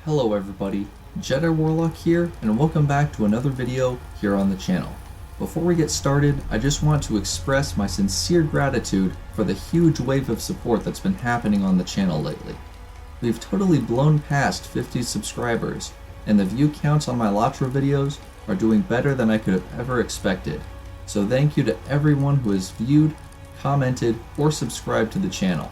Hello everybody, Jediwarlock here, and welcome back to another video here on the channel. Before we get started, I just want to express my sincere gratitude for the huge wave of support that's been happening on the channel lately. We've totally blown past 50 subscribers, and the view counts on my LotRO videos are doing better than I could have ever expected. So thank you to everyone who has viewed, commented, or subscribed to the channel.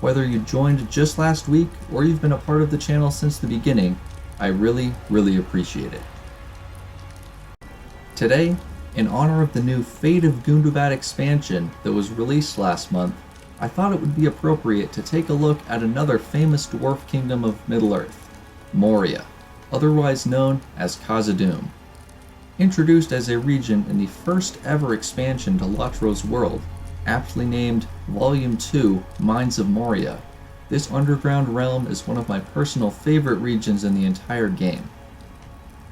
Whether you joined just last week or you've been a part of the channel since the beginning, I really appreciate it. Today, in honor of the new Fate of Gundabad expansion that was released last month, I thought it would be appropriate to take a look at another famous dwarf kingdom of Middle-earth, Moria, otherwise known as Khazad-dûm. Introduced as a region in the first ever expansion to LotRO's world, aptly named Volume 2, Mines of Moria, this underground realm is one of my personal favorite regions in the entire game.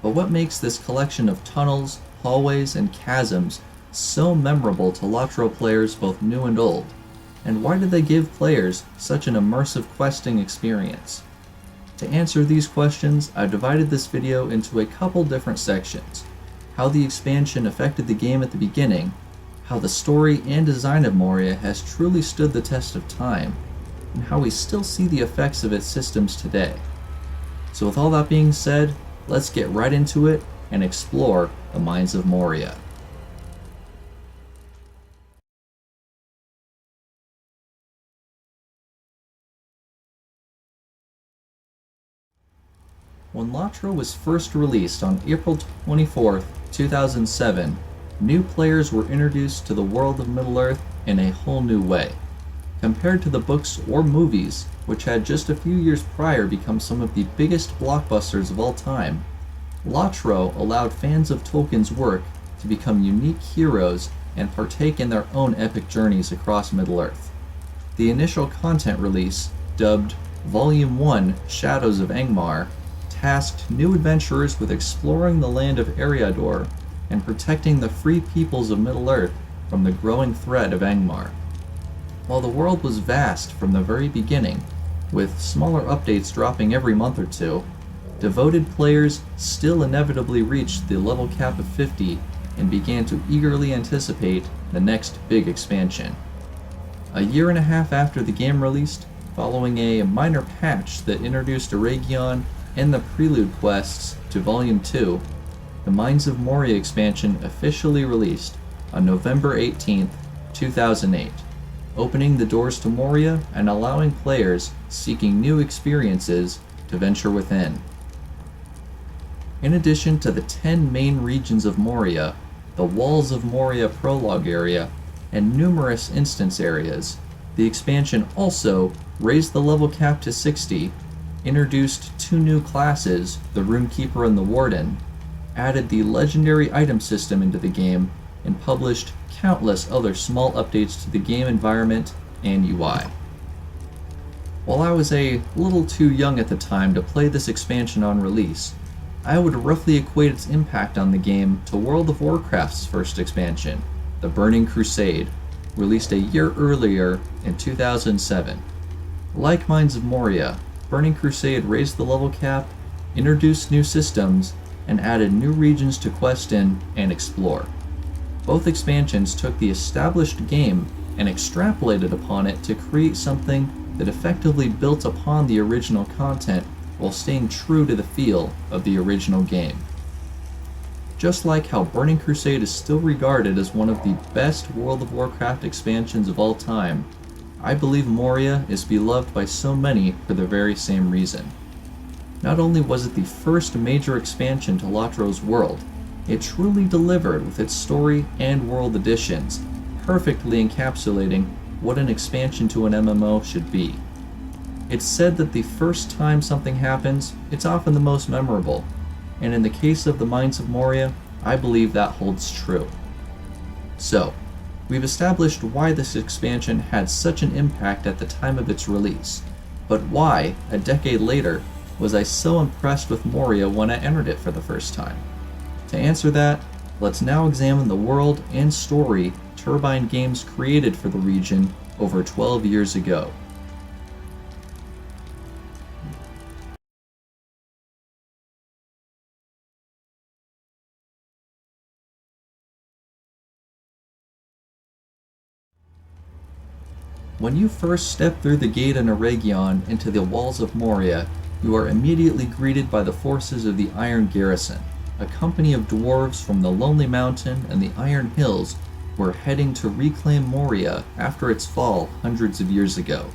But what makes this collection of tunnels, hallways, and chasms so memorable to LotRO players both new and old? And why did they give players such an immersive questing experience? To answer these questions, I've divided this video into a couple different sections: how the expansion affected the game at the beginning, how the story and design of Moria has truly stood the test of time, and how we still see the effects of its systems today. So with all that being said, let's get right into it and explore the Mines of Moria. When LotRO was first released on April 24th, 2007, new players were introduced to the world of Middle-earth in a whole new way. Compared to the books or movies, which had just a few years prior become some of the biggest blockbusters of all time, LotRO allowed fans of Tolkien's work to become unique heroes and partake in their own epic journeys across Middle-earth. The initial content release, dubbed Volume 1 Shadows of Angmar, tasked new adventurers with exploring the land of Eriador and protecting the free peoples of Middle-earth from the growing threat of Angmar. While the world was vast from the very beginning, with smaller updates dropping every month or two, devoted players still inevitably reached the level cap of 50 and began to eagerly anticipate the next big expansion. A year and a half after the game released, following a minor patch that introduced Eregion and the prelude quests to Volume 2, the Mines of Moria expansion officially released on November 18th, 2008, opening the doors to Moria and allowing players seeking new experiences to venture within. In addition to the 10 main regions of Moria, the Walls of Moria prologue area, and numerous instance areas, the expansion also raised the level cap to 60, introduced two new classes, the Roomkeeper and the Warden, added the legendary item system into the game, and published countless other small updates to the game environment and UI. While I was a little too young at the time to play this expansion on release, I would roughly equate its impact on the game to World of Warcraft's first expansion, the Burning Crusade, released a year earlier in 2007. Like Mines of Moria, Burning Crusade raised the level cap, introduced new systems, and added new regions to quest in and explore. Both expansions took the established game and extrapolated upon it to create something that effectively built upon the original content while staying true to the feel of the original game. Just like how Burning Crusade is still regarded as one of the best World of Warcraft expansions of all time, I believe Moria is beloved by so many for the very same reason. Not only was it the first major expansion to LotRO's world, it truly delivered with its story and world additions, perfectly encapsulating what an expansion to an MMO should be. It's said that the first time something happens, it's often the most memorable, and in the case of the Mines of Moria, I believe that holds true. So, we've established why this expansion had such an impact at the time of its release, but why, a decade later, was I so impressed with Moria when I entered it for the first time? To answer that, let's now examine the world and story Turbine Games created for the region over 12 years ago. When you first step through the gate in Eregion into the walls of Moria, you are immediately greeted by the forces of the Iron Garrison, a company of dwarves from the Lonely Mountain and the Iron Hills who are heading to reclaim Moria after its fall hundreds of years ago.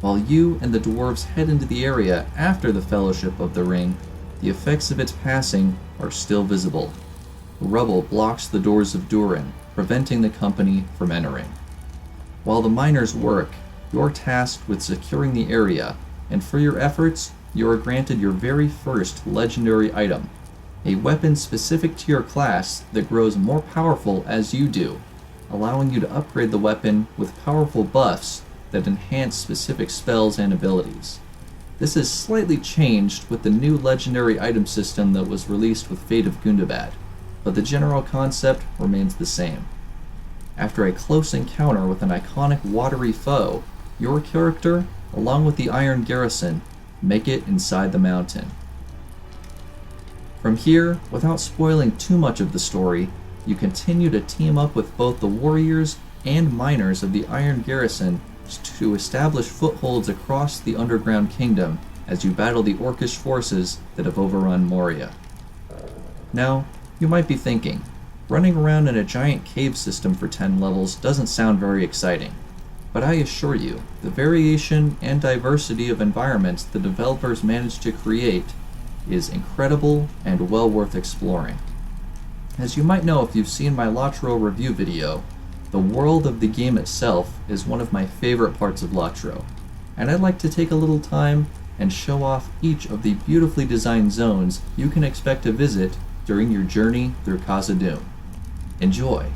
While you and the dwarves head into the area after the Fellowship of the Ring, the effects of its passing are still visible. Rubble blocks the doors of Durin, preventing the company from entering. While the miners work, you're tasked with securing the area, and for your efforts, you are granted your very first legendary item, a weapon specific to your class that grows more powerful as you do, allowing you to upgrade the weapon with powerful buffs that enhance specific spells and abilities. This is slightly changed with the new legendary item system that was released with Fate of Gundabad, but the general concept remains the same. After a close encounter with an iconic watery foe, your character, along with the Iron Garrison, make it inside the mountain. From here, without spoiling too much of the story, you continue to team up with both the warriors and miners of the Iron Garrison to establish footholds across the underground kingdom as you battle the orcish forces that have overrun Moria. Now, you might be thinking, running around in a giant cave system for 10 levels doesn't sound very exciting, but I assure you, the variation and diversity of environments the developers managed to create is incredible and well worth exploring. As you might know if you've seen my LotRO review video, the world of the game itself is one of my favorite parts of LotRO, and I'd like to take a little time and show off each of the beautifully designed zones you can expect to visit during your journey through Khazad-dûm. Enjoy!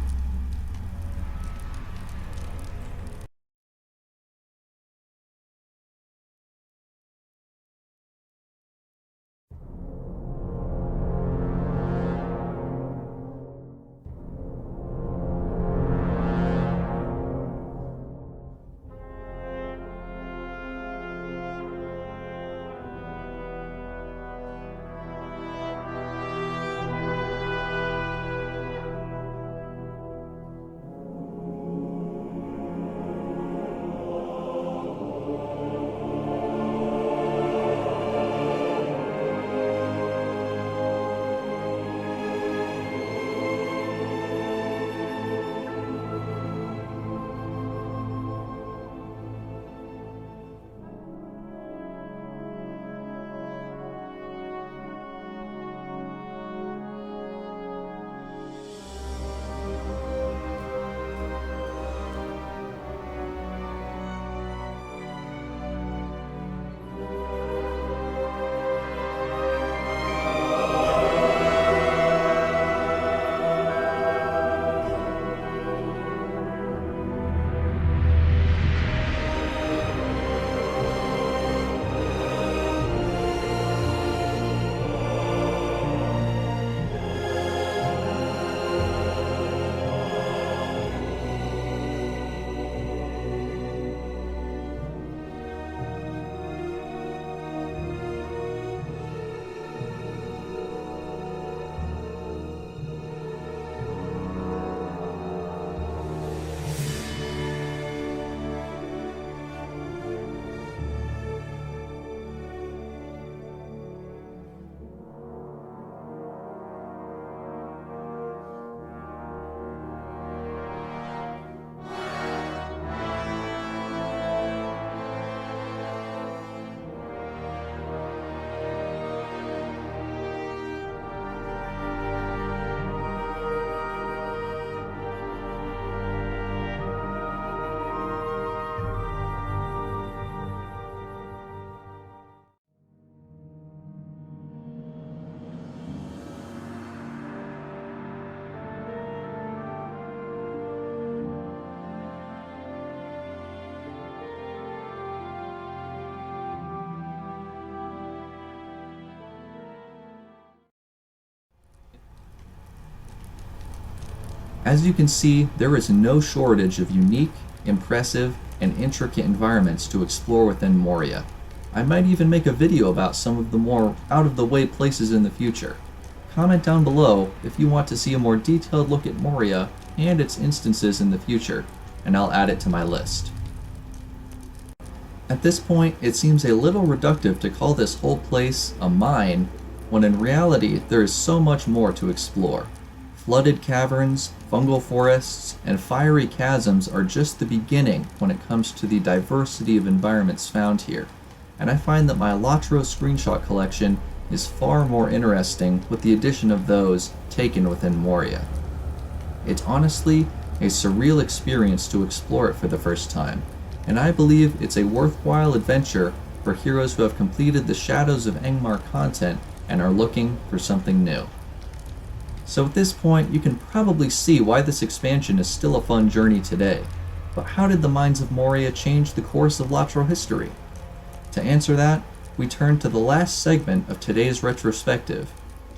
As you can see, there is no shortage of unique, impressive, and intricate environments to explore within Moria. I might even make a video about some of the more out-of-the-way places in the future. Comment down below if you want to see a more detailed look at Moria and its instances in the future, and I'll add it to my list. At this point, it seems a little reductive to call this whole place a mine, when in reality there is so much more to explore. Flooded caverns, fungal forests, and fiery chasms are just the beginning when it comes to the diversity of environments found here, and I find that my LotRO screenshot collection is far more interesting with the addition of those taken within Moria. It's honestly a surreal experience to explore it for the first time, and I believe it's a worthwhile adventure for heroes who have completed the Shadows of Angmar content and are looking for something new. So at this point, you can probably see why this expansion is still a fun journey today. But how did the Mines of Moria change the course of LotRO history? To answer that, we turn to the last segment of today's retrospective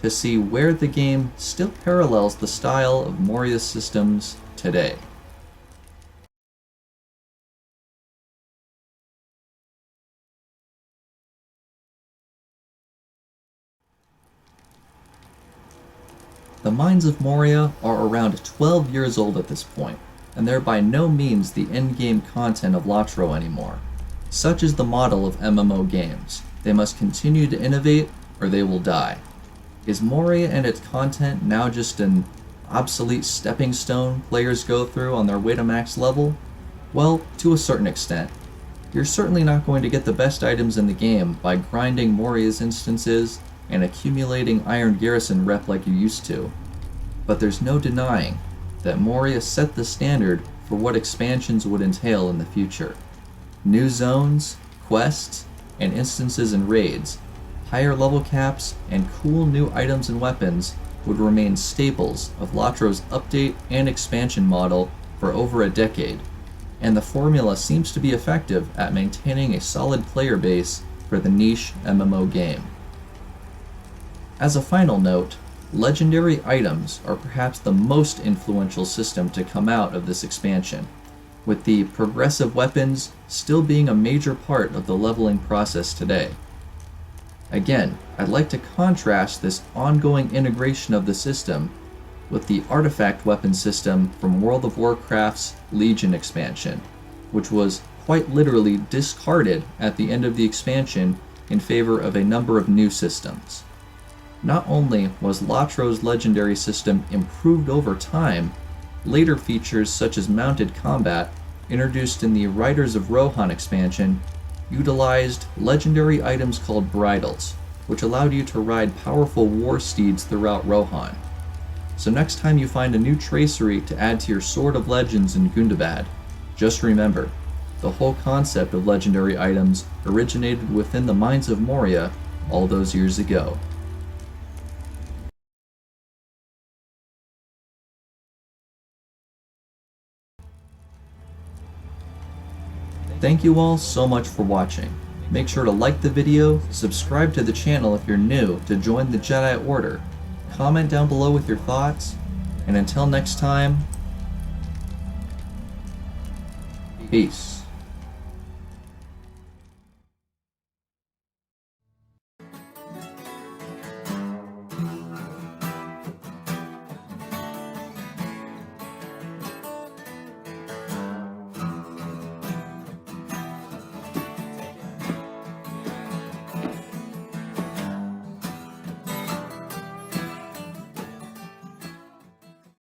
to see where the game still parallels the style of Moria's systems today. The Mines of Moria are around 12 years old at this point, and they're by no means the endgame content of LotRO anymore. Such is the model of MMO games. They must continue to innovate, or they will die. Is Moria and its content now just an obsolete stepping stone players go through on their way to max level? Well, to a certain extent. You're certainly not going to get the best items in the game by grinding Moria's instances and accumulating Iron Garrison rep like you used to. But there's no denying that Moria set the standard for what expansions would entail in the future. New zones, quests, and instances and raids, higher level caps, and cool new items and weapons would remain staples of LotRO's update and expansion model for over a decade, and the formula seems to be effective at maintaining a solid player base for the niche MMO game. As a final note, legendary items are perhaps the most influential system to come out of this expansion, with the progressive weapons still being a major part of the leveling process today. Again, I'd like to contrast this ongoing integration of the system with the artifact weapon system from World of Warcraft's Legion expansion, which was quite literally discarded at the end of the expansion in favor of a number of new systems. Not only was LotRO's legendary system improved over time, later features such as mounted combat, introduced in the Riders of Rohan expansion, utilized legendary items called bridles, which allowed you to ride powerful war steeds throughout Rohan. So next time you find a new tracery to add to your Sword of Legends in Gundabad, just remember, the whole concept of legendary items originated within the Mines of Moria all those years ago. Thank you all so much for watching. Make sure to like the video, subscribe to the channel if you're new to join the Jedi Order, comment down below with your thoughts, and until next time, peace.